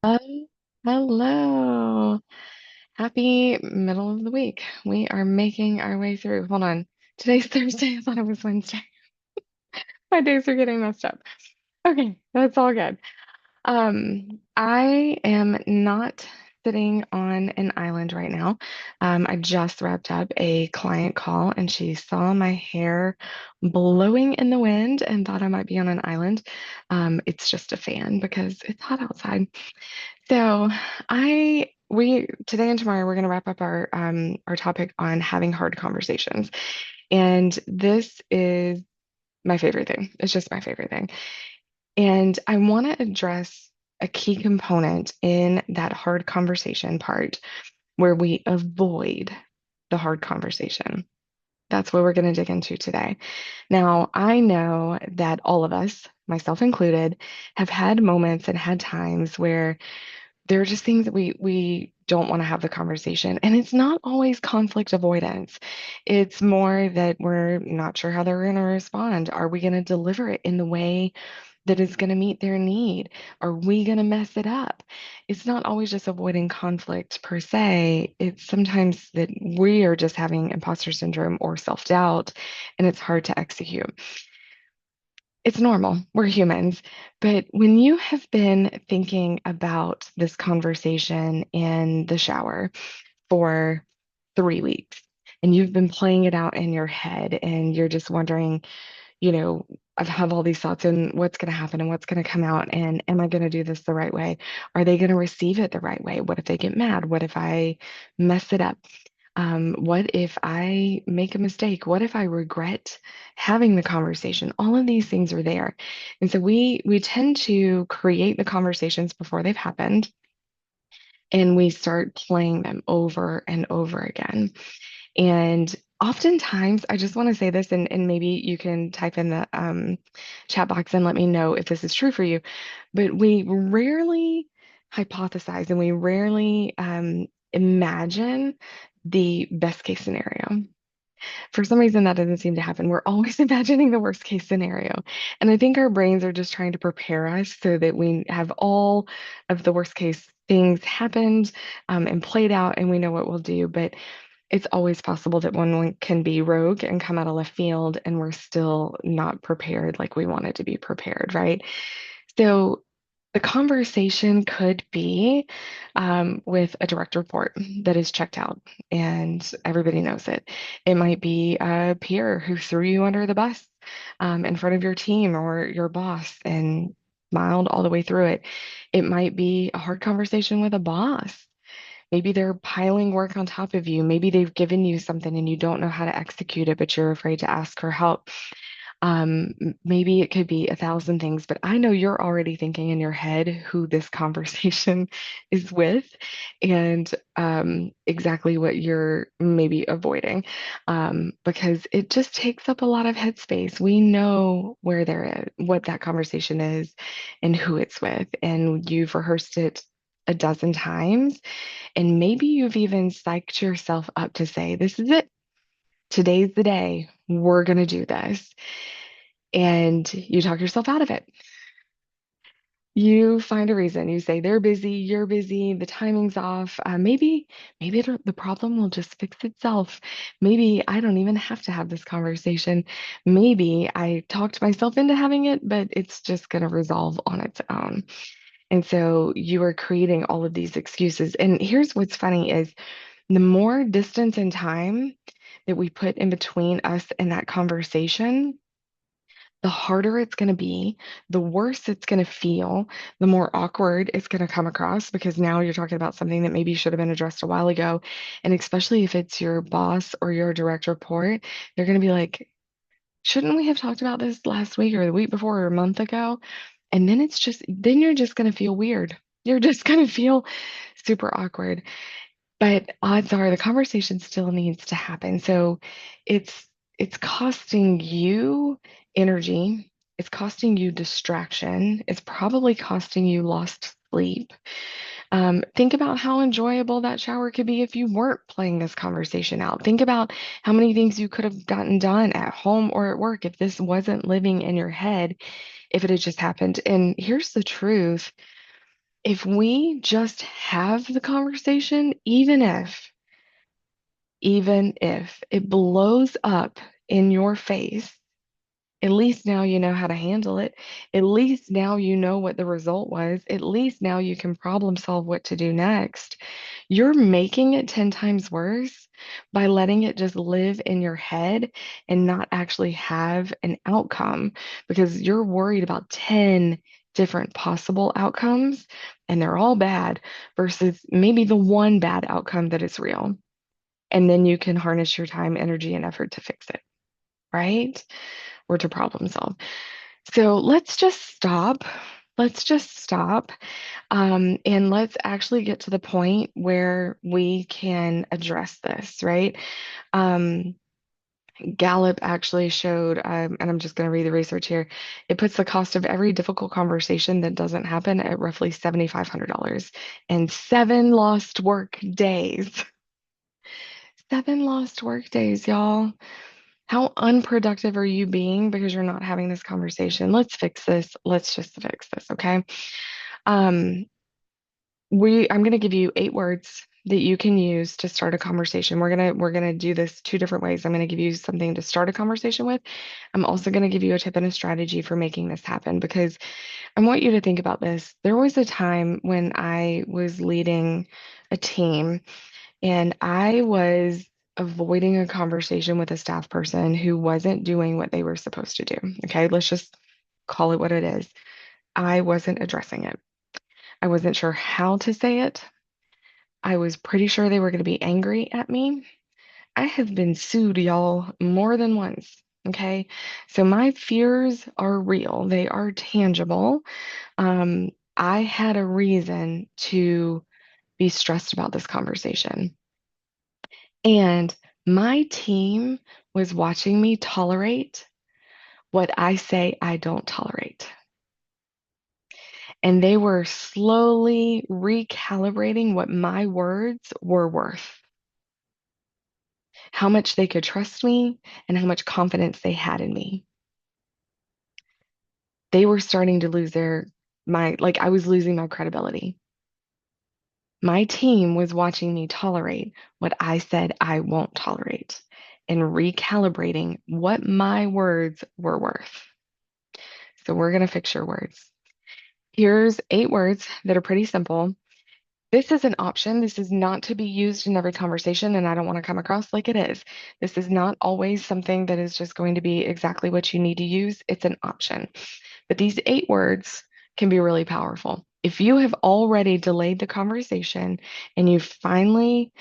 Hello. Happy middle of the week. We are making our way through. Hold on. Today's Thursday. I thought it was Wednesday. My days are getting messed up. Okay, that's all good. I am not sitting on an island right now. I just wrapped up a client call and she saw my hair blowing in the wind and thought I might be on an island. It's just a fan because it's hot outside. So we today and tomorrow we're going to wrap up our topic on having hard conversations. And this is my favorite thing. It's just my favorite thing. And I want to address a key component in that hard conversation part where we avoid the hard conversation. That's what we're going to dig into today. Now, I know that all of us, myself included, have had moments and had times where there are just things that we don't want to have the conversation. And it's not always conflict avoidance. It's more that we're not sure how they're going to respond. Are we going to deliver it in the way that is going to meet their need? Are we going to mess it up? It's not always just avoiding conflict per se. It's sometimes that we are just having imposter syndrome or self-doubt, and it's hard to execute. It's normal. We're humans. But when you have been thinking about this conversation in the shower for 3 weeks and you've been playing it out in your head and you're just wondering, I have all these thoughts and what's going to happen and what's going to come out and am I going to do this the right way? Are they going to receive it the right way? What if they get mad? What if I mess it up? What if I make a mistake? What if I regret having the conversation? All of these things are there. And so we tend to create the conversations before they've happened and we start playing them over and over again. And oftentimes, I just want to say this, and maybe you can type in the chat box and let me know if this is true for you. But we rarely hypothesize and we rarely imagine the best case scenario. For some reason, that doesn't seem to happen. We're always imagining the worst case scenario. And I think our brains are just trying to prepare us so that we have all of the worst case things happened and played out and we know what we'll do. But it's always possible that one can be rogue and come out of left field and we're still not prepared like we wanted to be prepared, right? So the conversation could be with a direct report that is checked out and everybody knows it. It might be a peer who threw you under the bus in front of your team or your boss and smiled all the way through it. It might be a hard conversation with a boss. Maybe they're piling work on top of you. Maybe they've given you something and you don't know how to execute it, but you're afraid to ask for help. Maybe it could be a thousand things, but I know you're already thinking in your head who this conversation is with and exactly what you're maybe avoiding because it just takes up a lot of headspace. We know where they're at, what that conversation is, and who it's with, and you've rehearsed it a dozen times, and maybe you've even psyched yourself up to say, this is it. Today's the day. We're going to do this and you talk yourself out of it. You find a reason. You say they're busy, you're busy, the timing's off. Maybe the problem will just fix itself. Maybe I don't even have to have this conversation. Maybe I talked myself into having it, but it's just going to resolve on its own. And so you are creating all of these excuses. And here's what's funny is the more distance and time that we put in between us and that conversation, the harder it's going to be, the worse it's going to feel, the more awkward it's going to come across because now you're talking about something that maybe should have been addressed a while ago. And especially if it's your boss or your direct report, they're going to be like, shouldn't we have talked about this last week or the week before or a month ago? And then you're just going to feel weird. You're just going to feel super awkward. But odds are the conversation still needs to happen. So it's it's costing you energy, it's costing you distraction, it's probably costing you lost sleep. Think about how enjoyable that shower could be if you weren't playing this conversation out. Think about how many things you could have gotten done at home or at work if this wasn't living in your head, if it had just happened. And here's the truth. If we just have the conversation, even if it blows up in your face, at least now you know how to handle it. At least now you know what the result was. At least now you can problem solve what to do next. You're making it 10 times worse by letting it just live in your head and not actually have an outcome because you're worried about 10 different possible outcomes and they're all bad versus maybe the one bad outcome that is real. And then you can harness your time, energy, and effort to fix it, right? Or to problem solve. So let's just stop. Let's just stop. And let's actually get to the point where we can address this, right? Um, Gallup actually showed, and I'm just going to read the research here, it puts the cost of every difficult conversation that doesn't happen at roughly $7,500 and 7 lost work days. 7 lost work days, y'all. How unproductive are you being because you're not having this conversation? Let's fix this. Let's just fix this, okay? Um, I'm gonna give you 8 words that you can use to start a conversation. We're gonna do this 2 different ways. I'm gonna give you something to start a conversation with. I'm also gonna give you a tip and a strategy for making this happen because I want you to think about this. There was a time when I was leading a team and I was avoiding a conversation with a staff person who wasn't doing what they were supposed to do. Okay, let's just call it what it is. I wasn't addressing it. I wasn't sure how to say it. I was pretty sure they were going to be angry at me. I have been sued, y'all, more than once. Okay, so my fears are real, they are tangible. Um, I had a reason to be stressed about this conversation. And my team was watching me tolerate what I say I don't tolerate. And they were slowly recalibrating what my words were worth, how much they could trust me, and how much confidence they had in me. They were starting to lose like I was losing my credibility. My team was watching me tolerate what I said I won't tolerate and recalibrating what my words were worth. So we're going to fix your words. Here's 8 words that are pretty simple. This is an option. This is not to be used in every conversation, and I don't want to come across like it is. This is not always something that is just going to be exactly what you need to use. It's an option. But these 8 words can be really powerful. If you have already delayed the conversation and you've finally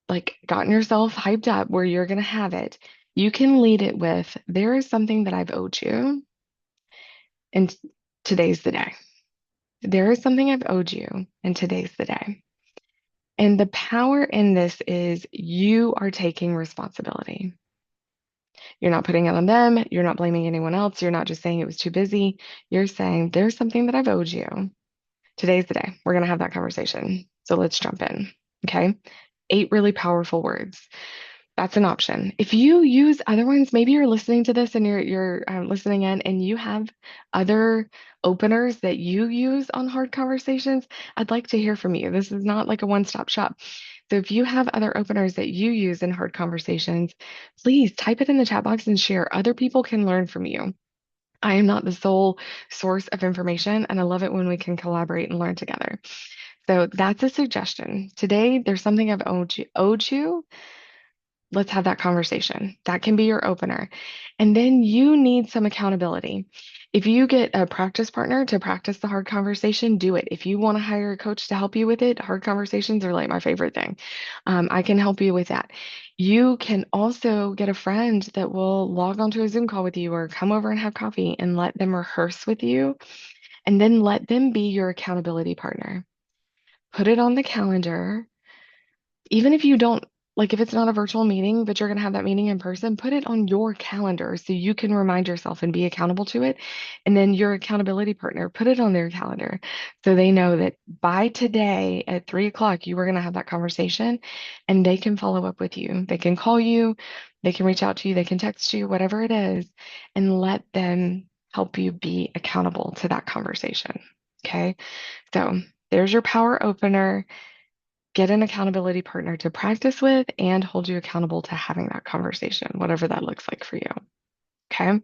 like gotten yourself hyped up where you're going to have it, you can lead it with, there is something that I've owed you, and today's the day. There is something I've owed you, and today's the day. And the power in this is you are taking responsibility. You're not putting it on them. You're not blaming anyone else. You're not just saying it was too busy. You're saying, there's something that I've owed you. Today's the day. We're going to have that conversation. So let's jump in. Okay. 8 really powerful words. That's an option. If you use other ones, maybe you're listening to this and you're listening in and you have other openers that you use on hard conversations. I'd like to hear from you. This is not like a one-stop shop. So if you have other openers that you use in hard conversations, please type it in the chat box and share. Other people can learn from you. I am not the sole source of information, and I love it when we can collaborate and learn together. So that's a suggestion. Today, there's something I've owed you. Let's have that conversation. That can be your opener. And then you need some accountability. If you get a practice partner to practice the hard conversation, do it. If you want to hire a coach to help you with it, hard conversations are like my favorite thing. I can help you with that. You can also get a friend that will log onto a Zoom call with you or come over and have coffee and let them rehearse with you and then let them be your accountability partner. Put it on the calendar even if you don't like if it's not a virtual meeting, but you're going to have that meeting in person, put it on your calendar so you can remind yourself and be accountable to it. And then your accountability partner, put it on their calendar so they know that by today at 3 o'clock, you were going to have that conversation and they can follow up with you. They can call you, they can reach out to you, they can text you, whatever it is, and let them help you be accountable to that conversation. Okay. So there's your power opener. Get an accountability partner to practice with and hold you accountable to having that conversation, whatever that looks like for you. Okay.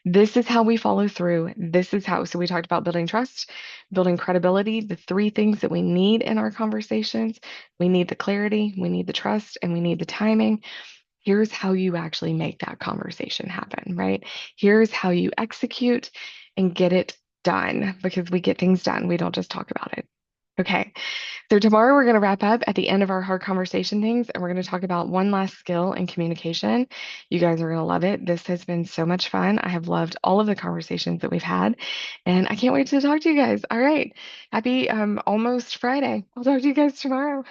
This is how we follow through. This is how, so we talked about building trust, building credibility, the three things that we need in our conversations. We need the clarity, we need the trust, and we need the timing. Here's how you actually make that conversation happen, right? Here's how you execute and get it done because we get things done. We don't just talk about it. Okay. So tomorrow we're going to wrap up at the end of our hard conversation things, and we're going to talk about one last skill in communication. You guys are going to love it. This has been so much fun. I have loved all of the conversations that we've had, and I can't wait to talk to you guys. All right. Happy almost Friday. I'll talk to you guys tomorrow.